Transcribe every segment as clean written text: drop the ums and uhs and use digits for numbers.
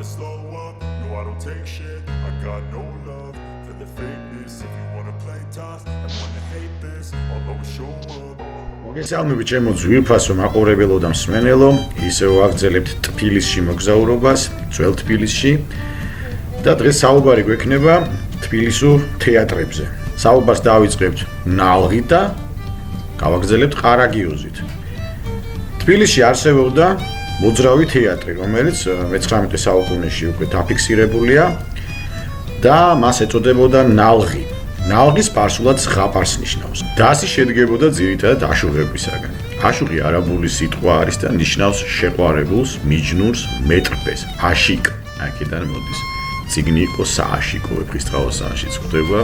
slow up, no I don't take shit, I got no love for the fakeness. If you wanna play tough and wanna hate this, I'll always show up. მოგესალმებით ჩემო ძვირფასო მაყურებელო და მსმენელო, ისევ ვაგრძელებთ თბილისში მოგზაურობას, ძველ თბილისში და დღეს საუბარი გვექნება თბილისურ თეატრებზე. საუბარს დავიწყებთ ნალღით და გავაგრძელებთ ყარაგიოზით. თბილისში არსებობდა მოძრავი თეატრი, რომელიც მე-19 საუკუნეში უკვე დაფიქსირებულია და მას ეწოდებოდა ნალღი. ნალღის სპარსულად ზღაპარს ნიშნავს. დასი შედგებოდა ძირითადად აშუღებისაგან. აშუღი არაბული სიტყვა არის და ნიშნავს შეყვარებულს, მიჯნურს, მეტრფეს, აშიკ. აქედან მოდის. ციგნი იყო სააშიკო, ვეფხისტყაოსანშიც ხვდება,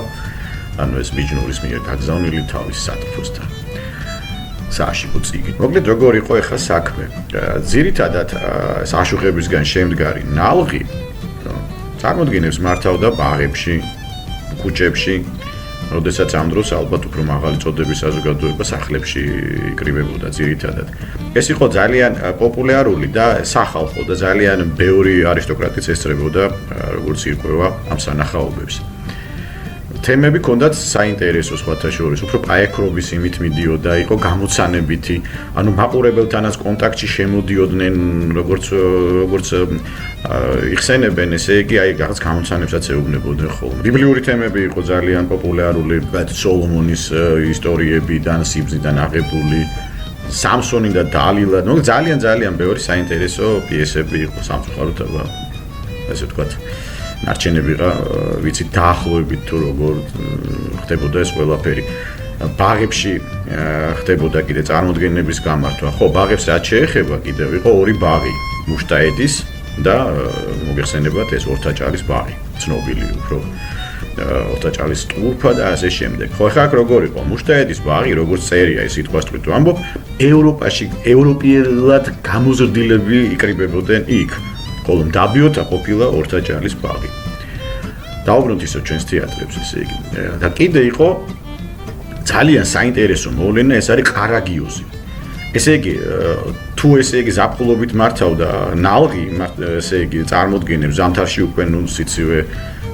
ანუ ეს მიჯნურის მიერ გაგზავნილი თავის სატრფოსთან. სააშიკო ციგნი. მოკლედ როგორ იყო ახლა საქმე? ძირითადად ეს აშუღებისგან შემდგარი ნალღი წარმოადგენს მართავდა ბაღებში, ქუჩებში, როდესაც ამ დროს ალბათ უფრო მაღალი წოდების საზოგადოება სახლებში იკრიბებოდა ძირითადად. ეს იყო ძალიან პოპულარული და სახალხო და ძალიან ბევრი არისტოკრატიც ესწრებოდა როგორც ირკვევა ამ სანახაობებს. თემები ჰქონდათ საინტერესო სხვათა შორის, უფრო პაექრობის იმით მიდიოდა, იყო გამოცანებითი, ანუ მაყურებელთანაც კონტაქტში შემოდიოდნენ, როგორც იხსენებენ, ესე იგი, აი რაღაც გამოცანებსაც ეუბნებოდნენ ხოლმე. ბიბლიური თემები იყო ძალიან პოპულარული, სოლომონის ისტორიებიდან, სიბრძნიდან აღებული, სამსონი და დალილა, ну ძალიან ბევრი საინტერესო პიესები იყო სამწუხაროდ, ესე ვთქვათ. ნარჩენები რა ვიცით დაახლოებით თუ როგორ ხდებოდა ეს ყველაფერი. ბაღებში ხდებოდა კიდე წარმოდგენების გამართვა. ხო, ბაღებს რაც შეეხება კიდევ იყო ორი ბაღი, მუშტაედის და მოგეხსენებათ ეს ორთაჭალის ბაღი, ცნობილი უფრო ორთაჭალის ტურფა და ასე შემდეგ. ხო, ხა აქ როგორ იყო? მუშტაედის ბაღი, როგორც წერია ეს სიტყვას თვით ვამბობ, ევროპაში, ევროპელად გამოზრდილები იკრიბებოდნენ იქ. ხოლო მდაბიოთა ყოფილა ორთაჭალის ბაღი. დავუბრუნდით ისო ჩვენს თეატრებს ესე იგი. და კიდე იყო ძალიან საინტერესო მოვლენა, ეს არის ყარაგიოზი. ესე იგი, თუ ესე იგი ზაფხულობით მართავდა ნალღი, ესე იგი წარმოდგენებს ზამთარში უკვე ნუ სიცივე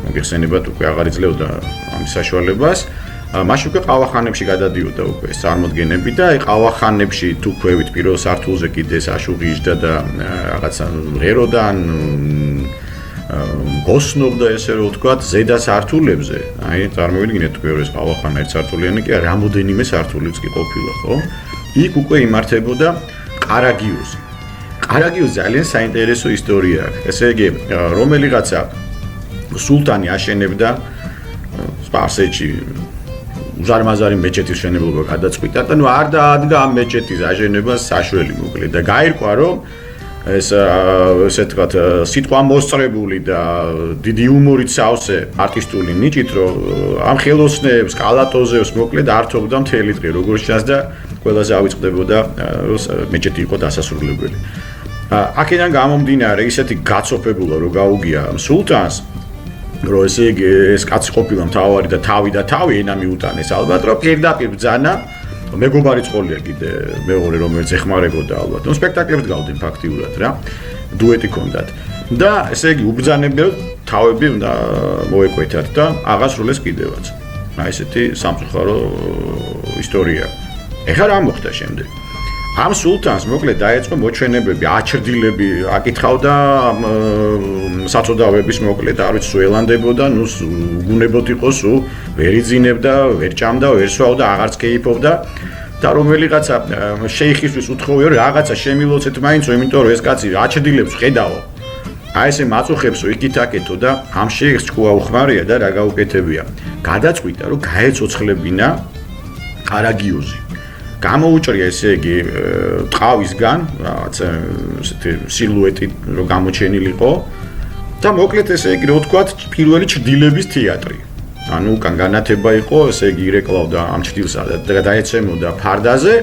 მოგეხსენებათ უკვე აღარ იძლეოდა ამის საშუალებას. მაშინ უკვე ყავახანებში გადადიოდა უკვე ეს წარმოდგენები და აი ყავახანებში თუ ქვევით პირველ სართულზე კიდე ეს აშუღი იჯდა და რაღაცა ღეროდან გოსნობდა ესე რომ ვთქვათ ზედა სართულებზე, აი წარმოვიდგინეთ თქვენ ეს ყავახანა ერთ სართულიანი კი რამოდენიმე სართულიც კი ყოფილა, ხო? იქ უკვე იმართებოდა ყარაგიოზი. ყარაგიოზი ძალიან საინტერესო ისტორია აქვს. ესე იგი, რომელიღაცა სულთანი აშენებდა სპარსეთში უზარმაზარი მეჩეთის შენებლობა გადაწყვიტა და ნუ არ დაადგა ამ მეჩეთის აშენებას საშველი მოკლედ და გაირკვა რომ ეს ესე თქვათ სიტყვა მოსწრებული და დიდი იუმორით სავსე არტისტული ნიჭით რომ ამ ხელოსნებს, კალატოზებს მოკლედ ართობდა მთელი დღე როგორც ჩანს და ყველაზე ავიწყდებოდა მეჩეთი იყო დასასრულებელი. აქედან გამომდინარე ისეთი გაცოფებულა რომ გაუგია სულთანს რომ ესე იგი ეს კაცი ყოფილა მთავარი და თავი ენა მიუტანეს ალბათ რომ პირდაპირ ბრძანა მეგობარი წყოლია კიდე მეორე რომელიც ეხმარებოდა ალბათ. ნუ სპექტაკლებს გავდნენ ფაქტიურად რა. დუეტი ჰქონდათ. და ესე იგი უბრძანებელ თავები უნდა მოეკვეთათ და აღასრულეს კიდევაც. აი ესეთი სამწუხარო ისტორია. ეხლა რა მოხდა შემდეგ? ამ სულთანს მოკლედ დაეწყო მოჩვენებები, აჩრდილები, აკითხავდა საწოდავების მოკლედ, არ ვიცი, ელანდებოდა, ნუ უგუნებოდ იყო სულ, ვერ იძინებდა, ვერ ჭამდა, ვერ სვავდა, აღარც კეიფობდა და რომელიღაცა შეიხისთვის უთხოვია, რომ რაღაცა შემილოცეთ მაინცო, იმიტომ რომ ეს კაცი აჩრდილებს ხედავო. აი ესე მაწუხებსო იქით-აქეთო და ამ შეიხს ჭკუა უხმარია და რა გაუკეთებია. გადაწყვიტა, რომ გაეცოცხლებინა ყარაგიოზი. გამოუჭრია ესე იგი ტყავისგან რაღაც ესეთი სილუეტი რომ გამოჩენილიყო და მოკლედ ესე იგი რო ვთქვათ პირველი ჩრდილების თეატრი. ანუ უკან განათება იყო, ესე იგი ირეკლავდა ამ ჩრდილსა და დაეცემოდა ფარდაზე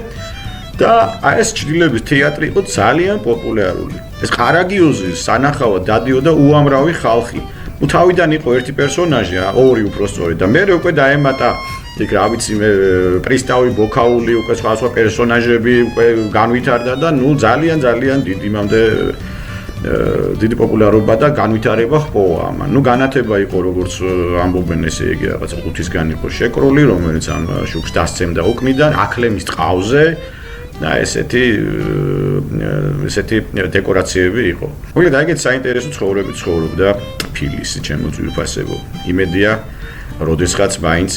და აი ეს ჩრდილების თეატრი იყო ძალიან პოპულარული. ეს ყარაგიოზის სანახავად დადიოდა უამრავი ხალხი. ნუ თავიდან იყო ერთი პერსონაჟი, ორი უпроსწორედ და მერე უკვე დაემატა იქ რა ვიცი მე პრისტავი ბოქაული უკვე სხვა პერსონაჟები უკვე განვითარდა და ნუ ძალიან დიდი იმამდე დიდი პოპულარობა და განვითარება ჰპოვა ამან. განათება იყო როგორც ამბობენ ესე იგი რაღაც 5-ისგან იყო შეკროლი, რომელიც ამ შუქს დასცემდა უკნიდან, აკლემის ტყავზე და ესეთი დეკორაციები იყო. მოკლედ ეგეთ საინტერესო ცხოვრებით ცხოვრობდა თბილისი, ჩემო ძვირფასებო. იმედია, როდესღაც მაინც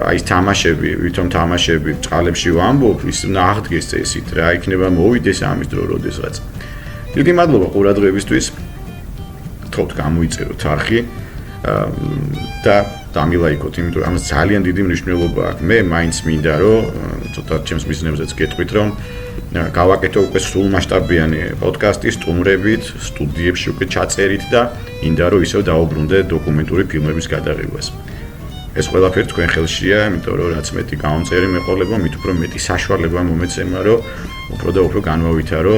აი ეს თამაშები, ვითომ თამაშები წყალებში ვამბობ, ის აღდგეს წესით რა, იქნება მოვიდეს ამის დრო როდესღაც. დიდი მადლობა ყურადღებისთვის. თქოთ გამოიწეროთ არხი და დამილაიქოთ, იმიტომ რომ ამას ძალიან დიდი მნიშვნელობა აქვს. მე მაინც მინდა რომ ცოტა ჩემს ბიზნესზეც გეტყვით რომ გავაკეთო უკვე სრულმასშტაბიანი პოდკასტი სტუმრებით, სტუდიებში უკვე ჩაწერით და მინდა რომ ისევ დაუბრუნდე დოკუმენტური ფილმების გადაღებას. ეს ყველაფერი თქვენ ხელშია, იმიტომ რომ რაც მეტი გამომწერი მეყოლება, მით უფრო მეტი საშუალება მომეცემა, რომ უფრო და უფრო განვავითარო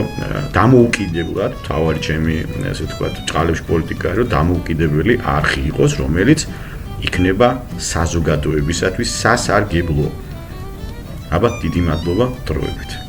დამოუკიდებლად, თავარი ჩემი, ასე ვთქვათ, ჭყალებში პოლიტიკა, რომ დამოუკიდებელი არხი იყოს, რომელიც იქნება საზოგადოებისათვის სასარგებლო. აბა დიდი მადლობა დროებით.